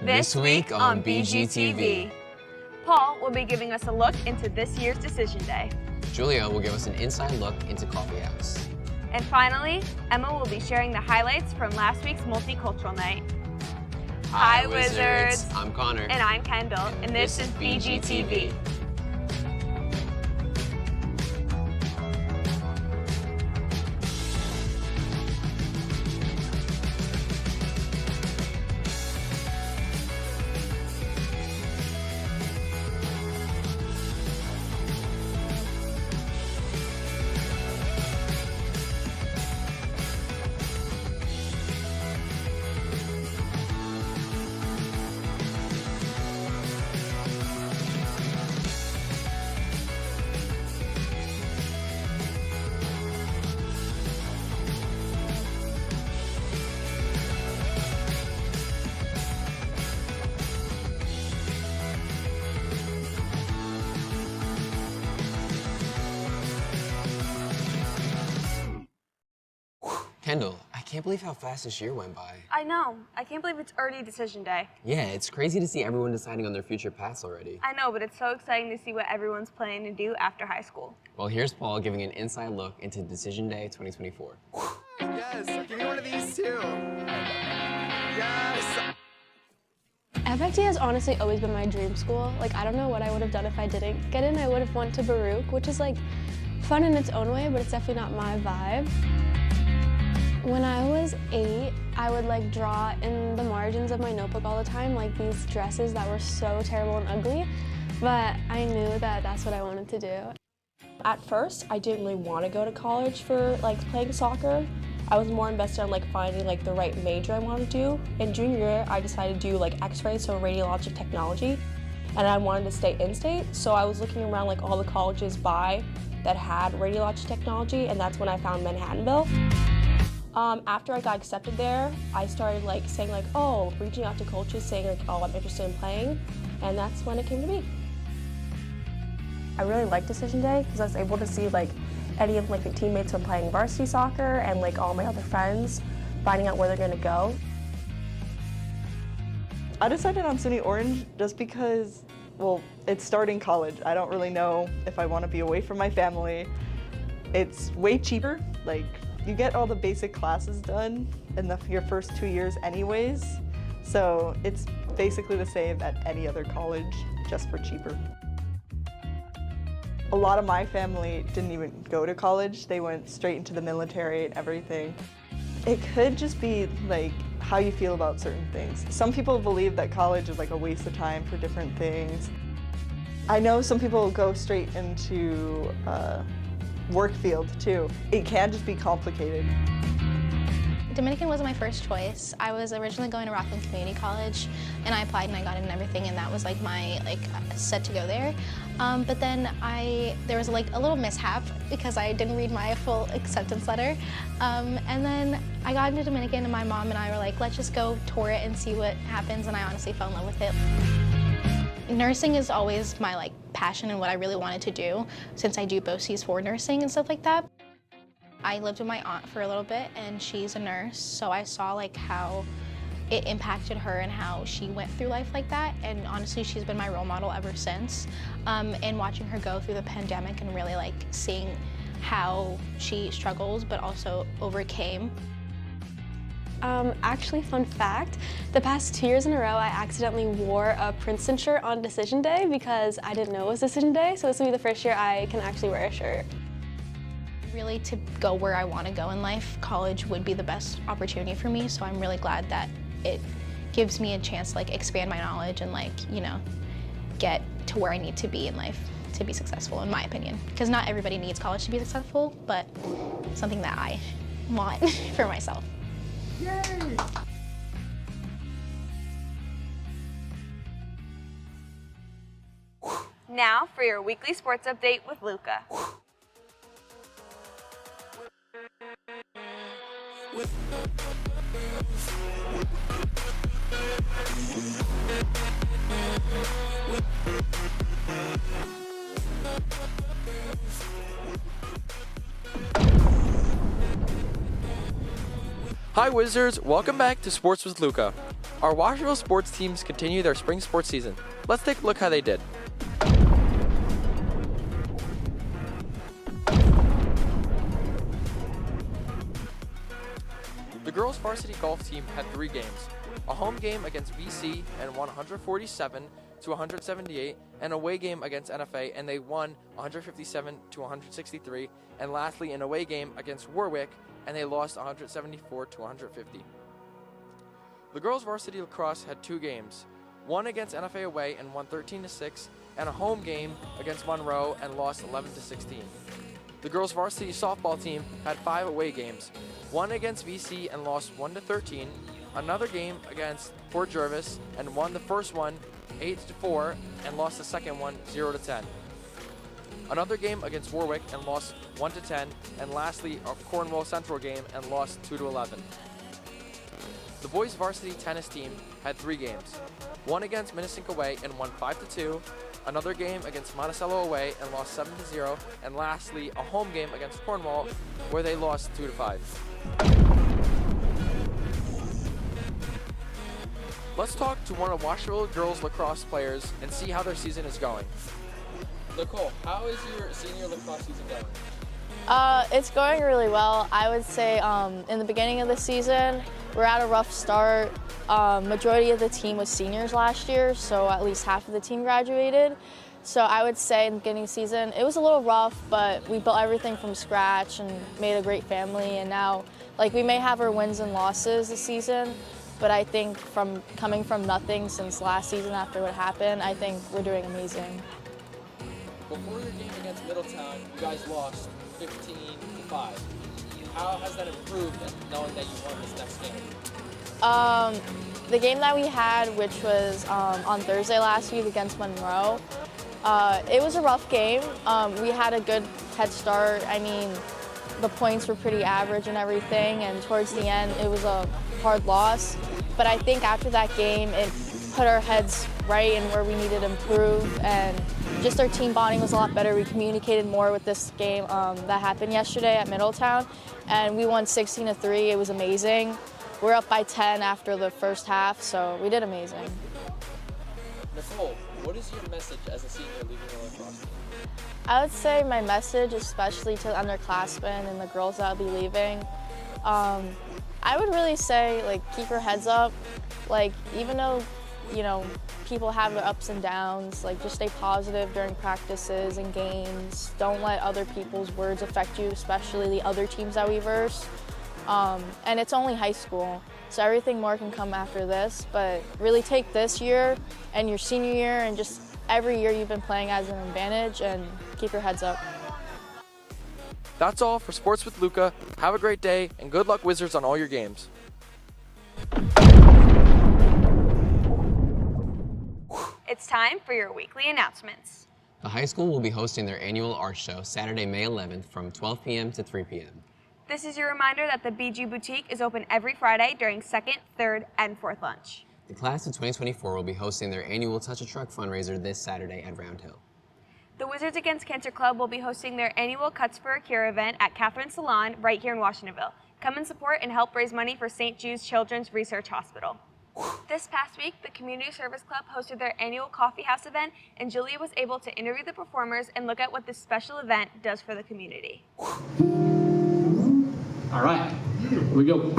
This week on BGTV. Paul will be giving us a look into this year's Decision Day. Julia will give us an inside look into Coffee House. And finally, Emma will be sharing the highlights from last week's Multicultural Night. Hi, Wizards! I'm Connor. And I'm Kendall, and this is BGTV. Kendall, I can't believe how fast this year went by. I know. I can't believe it's already Decision Day. Yeah, it's crazy to see everyone deciding on their future paths already. I know, but it's so exciting to see what everyone's planning to do after high school. Well, here's Paul giving an inside look into Decision Day 2024. Yes, give me one of these too. Yes! FIT has honestly always been my dream school. Like, I don't know what I would have done if I didn't get in. I would have went to Baruch, which is like fun in its own way, but it's definitely not my vibe. When I was 8, I would like draw in the margins of my notebook all the time, like these dresses that were so terrible and ugly, but I knew that that's what I wanted to do. At first, I didn't really want to go to college for like playing soccer. I was more invested on like finding like the right major I wanted to do. In junior year, I decided to do like X-ray, so radiologic technology, and I wanted to stay in-state, so I was looking around like all the colleges that had radiologic technology, and that's when I found Manhattanville. After I got accepted there, I started like saying like, oh, reaching out to coaches saying like, oh, I'm interested in playing, and that's when it came to me. I really liked Decision Day because I was able to see like any of like the teammates from playing varsity soccer and like all my other friends finding out where they're gonna go. I decided on SUNY Orange just because, well, it's starting college. I don't really know if I want to be away from my family. It's way cheaper. Like, you get all the basic classes done in your first 2 years anyways, so it's basically the same at any other college, just for cheaper. A lot of my family didn't even go to college. They went straight into the military and everything. It could just be like how you feel about certain things. Some people believe that college is like a waste of time for different things. I know some people go straight into work field too. It can just be complicated. Dominican wasn't my first choice. I was originally going to Rockland Community College, and I applied and I got in and everything, and that was like my set to go there. But then there was like a little mishap because I didn't read my full acceptance letter, and then I got into Dominican, and my mom and I were like, let's just go tour it and see what happens, and I honestly fell in love with it. Nursing is always my like passion and what I really wanted to do, since I do BOCES for nursing and stuff like that. I lived with my aunt for a little bit, and she's a nurse, so I saw like how it impacted her and how she went through life like that, and honestly she's been my role model ever since. And watching her go through the pandemic and really like seeing how she struggles but also overcame. Actually, fun fact, the past 2 years in a row I accidentally wore a Princeton shirt on Decision Day because I didn't know it was Decision Day, so this will be the first year I can actually wear a shirt. Really, to go where I want to go in life, college would be the best opportunity for me, so I'm really glad that it gives me a chance to like expand my knowledge and like, you know, get to where I need to be in life to be successful, in my opinion. Because not everybody needs college to be successful, but something that I want for myself. Yay! Now for your weekly sports update with Luca. Hi Wizards, welcome back to Sports with Luca. Our Washingtonville sports teams continue their spring sports season. Let's take a look how they did. The girls varsity golf team had 3 games. A home game against VC and won 147 to 178, and an away game against NFA and they won 157 to 163, and lastly an away game against Warwick and they lost 174 to 150. The girls varsity lacrosse had 2 games, one against NFA away and won 13 to 6, and a home game against Monroe and lost 11 to 16. The girls varsity softball team had 5 away games, one against VC and lost 1 to 13, another game against Fort Jervis and won the first one 8 to 4 and lost the second one 0 to 10. Another game against Warwick and lost 1 to 10, and lastly a Cornwall Central game and lost 2 to 11. The boys varsity tennis team had 3 games, one against Minnesink away and won 5 to 2, another game against Monticello away and lost 7 to 0, and lastly a home game against Cornwall where they lost 2 to 5. Let's talk to one of Washington girls lacrosse players and see how their season is going. Nicole, how is your senior lacrosse season going? It's going really well. I would say in the beginning of the season, we're at a rough start. Majority of the team was seniors last year, so at least half of the team graduated. So I would say in the beginning of the season, it was a little rough, but we built everything from scratch and made a great family. And now, like, we may have our wins and losses this season, but I think from coming from nothing since last season after what happened, I think we're doing amazing. Before your game against Middletown, you guys lost 15-5. How has that improved knowing that you won this next game? The game that we had, which was on Thursday last week against Monroe, it was a rough game. We had a good head start. I mean, the points were pretty average and everything, and towards the end it was a hard loss. But I think after that game, it put our heads right in where we needed to improve, and just our team bonding was a lot better. We communicated more with this game that happened yesterday at Middletown, and we won 16-3. It was amazing. We're up by 10 after the first half, so we did amazing. Nicole, what is your message as a senior leaving the lacrosse team? I would say my message, especially to the underclassmen and the girls that will be leaving, I would really say, like, keep your heads up. Like, even though, you know, people have their ups and downs, like, just stay positive during practices and games. Don't let other people's words affect you, especially the other teams that we verse. And it's only high school, so everything more can come after this, but really take this year and your senior year and just every year you've been playing as an advantage, and keep your heads up. That's all for Sports with Luca. Have a great day, and good luck, Wizards, on all your games. It's time for your weekly announcements. The high school will be hosting their annual art show Saturday, May 11th from 12 p.m. to 3 p.m. This is your reminder that the BG Boutique is open every Friday during 2nd, 3rd, and 4th lunch. The class of 2024 will be hosting their annual Touch a Truck fundraiser this Saturday at Round Hill. The Wizards Against Cancer Club will be hosting their annual Cuts for a Cure event at Catherine's Salon right here in Washingtonville. Come and support and help raise money for St. Jude's Children's Research Hospital. This past week, the Community Service Club hosted their annual coffee house event, and Julia was able to interview the performers and look at what this special event does for the community. All right, here we go.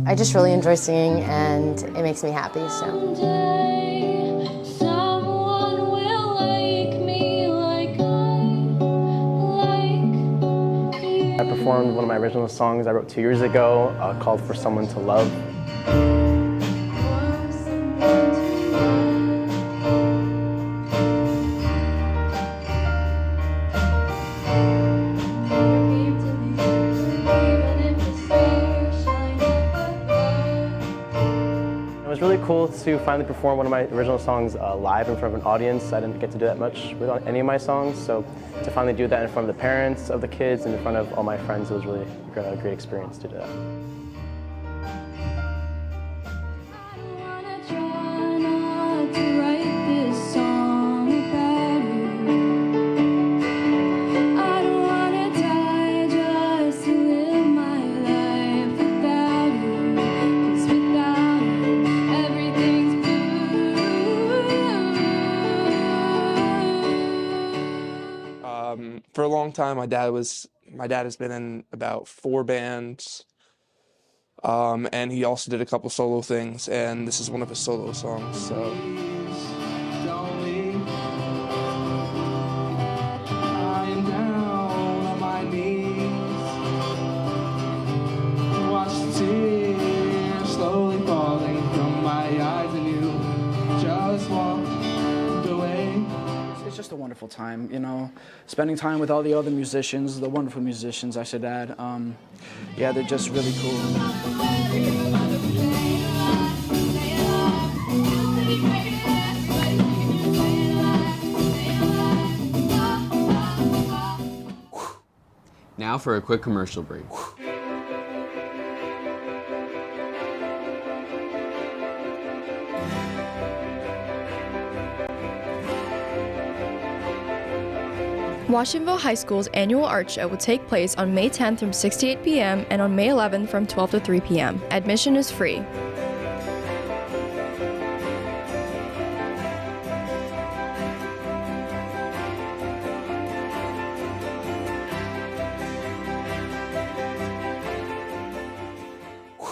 I just really enjoy singing, and it makes me happy, so. I performed one of my original songs I wrote 2 years ago called For Someone to Love. It was really cool to finally perform one of my original songs live in front of an audience. I didn't get to do that much with any of my songs, so to finally do that in front of the parents of the kids and in front of all my friends, it was really a great experience to do that. long time. My dad has been in about 4 bands, and he also did a couple solo things, and this is one of his solo songs. So. It's just a wonderful time, you know, spending time with all the other musicians, the wonderful musicians, I should add. Yeah, they're just really cool. Now for a quick commercial break. Washingtonville High School's annual art show will take place on May 10th from 6 to 8 p.m. and on May 11th from 12 to 3 p.m. Admission is free.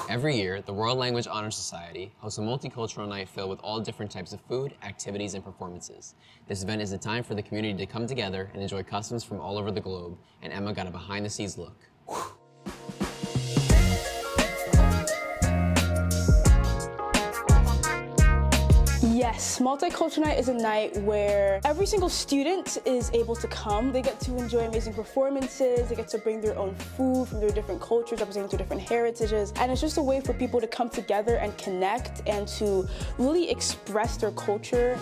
Every year, the World Language Honor Society hosts a multicultural night filled with all different types of food, activities, and performances. This event is a time for the community to come together and enjoy customs from all over the globe, and Emma got a behind-the-scenes look. Yes, Multicultural Night is a night where every single student is able to come. They get to enjoy amazing performances, they get to bring their own food from their different cultures, representing two different heritages, and it's just a way for people to come together and connect and to really express their culture.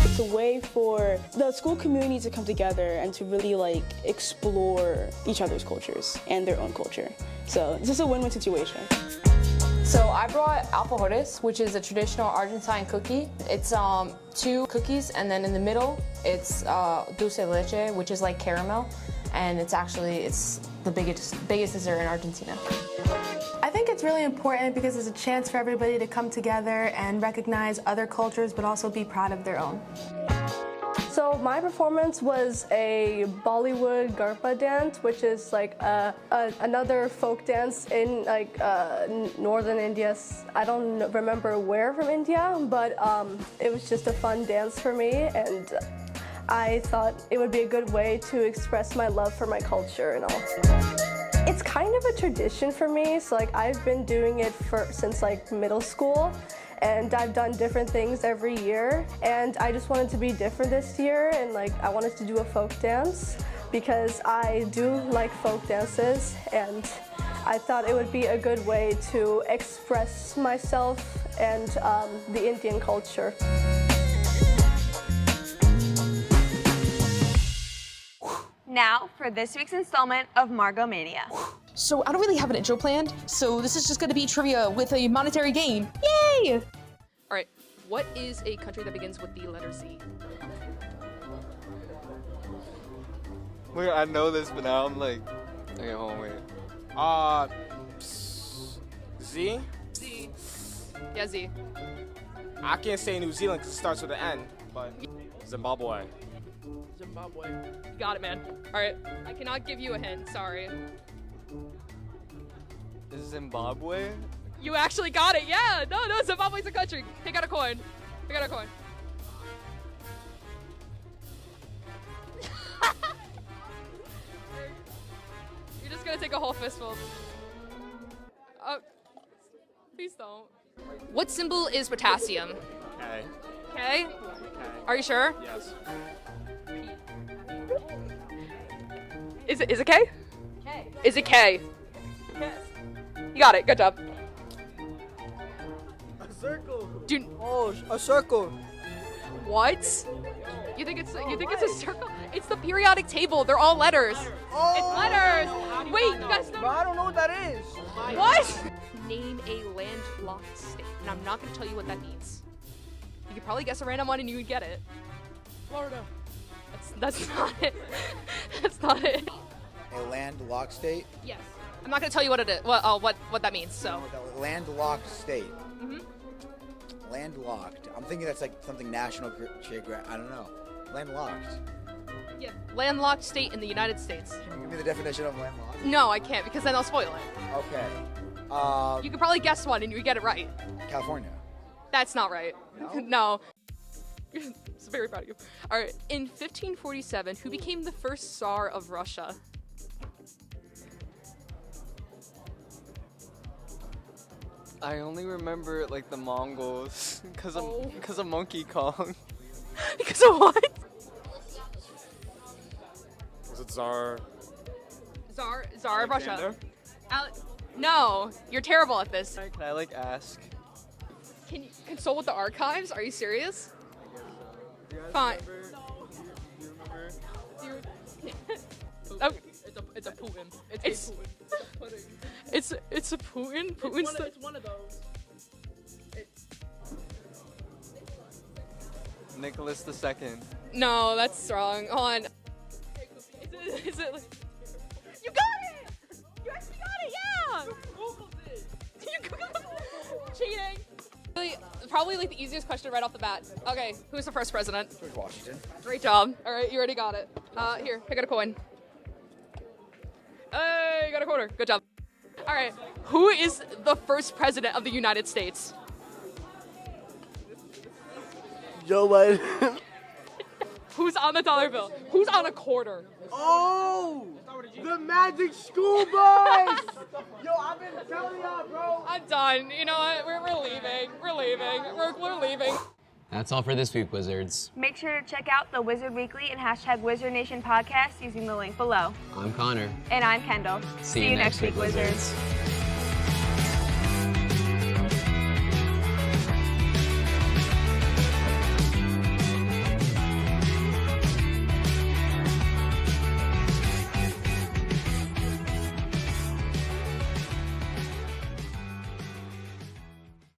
It's a way for the school community to come together and to really explore each other's cultures and their own culture. So it's just a win-win situation. So I brought alfajores, which is a traditional Argentine cookie. It's 2 cookies, and then in the middle, it's dulce de leche, which is like caramel, and it's the biggest dessert in Argentina. I think it's really important because it's a chance for everybody to come together and recognize other cultures, but also be proud of their own. So my performance was a Bollywood Garpa dance, which is another folk dance in northern India. I don't remember where from India, but it was just a fun dance for me, and I thought it would be a good way to express my love for my culture and all. It's kind of a tradition for me, so I've been doing it since middle school. And I've done different things every year, and I just wanted to be different this year, and I wanted to do a folk dance because I do like folk dances, and I thought it would be a good way to express myself and the Indian culture. Now for this week's installment of Margo Mania. So I don't really have an intro planned, so this is just gonna be trivia with a monetary gain. Yay! All right, what is a country that begins with the letter Z? Wait, I know this, but now I'm okay, hold on, wait. Z? Z. Yeah, Z. I can't say New Zealand because it starts with an N, but Zimbabwe. Zimbabwe. You got it, man. All right, I cannot give you a hint, sorry. Zimbabwe? You actually got it, yeah! No, Zimbabwe's a country. Take out a coin. Take out a coin. You're just gonna take a whole fistful. Please don't. What symbol is potassium? K. K? Are you sure? Yes. Is it K? K. Is it K? Yes. You got it, good job. A circle. Dude. Oh, a circle. What? You think it's a circle? It's the periodic table. They're all letters. Oh, it's letters. Wait, you guys know? But I don't know what that is. What? Name a landlocked state, and I'm not gonna tell you what that means. You could probably guess a random one and you would get it. Florida. That's not it. That's not it. A landlocked state? Yes. I'm not gonna tell you what it is. What that means. So. A landlocked state. Mhm. Landlocked. I'm thinking that's something National Geographic. I don't know. Landlocked. Yeah, landlocked state in the United States. Can you give me the definition of landlocked? No, I can't because then I'll spoil it. Okay. You could probably guess one and you would get it right. California. That's not right. No. I'm very proud of you. All right. In 1547, who became the first Tsar of Russia? I only remember like the Mongols because of Monkey Kong. Because of what? Was it Tsar? Tsar of Russia. No, you're terrible at this. Can I like ask? Can you consult with the archives? Are you serious? Fine. Do you remember? Oh. It's a Putin. It's a Putin. It's a Putin. Putin's It's one of those. Nicholas II. No, that's wrong. Hold on. Is it like... You got it! You actually got it, yeah! You Googled it! Cheating. Probably like the easiest question right off the bat. Okay, who's the first president? George Washington. Great job. All right, you already got it. Here, pick out a coin. Hey, you got a quarter. Good job. All right, who is the first president of the United States? Joe Biden. Who's on the dollar bill? Who's on a quarter? Oh, the Magic School Boys. Yo, I've been telling y'all, bro. I'm done. You know what? We're leaving. We're leaving. We're leaving. That's all for this week, Wizards. Make sure to check out the Wizard Weekly and hashtag Wizard Nation podcast using the link below. I'm Connor. And I'm Kendall. See you next week, Wizards.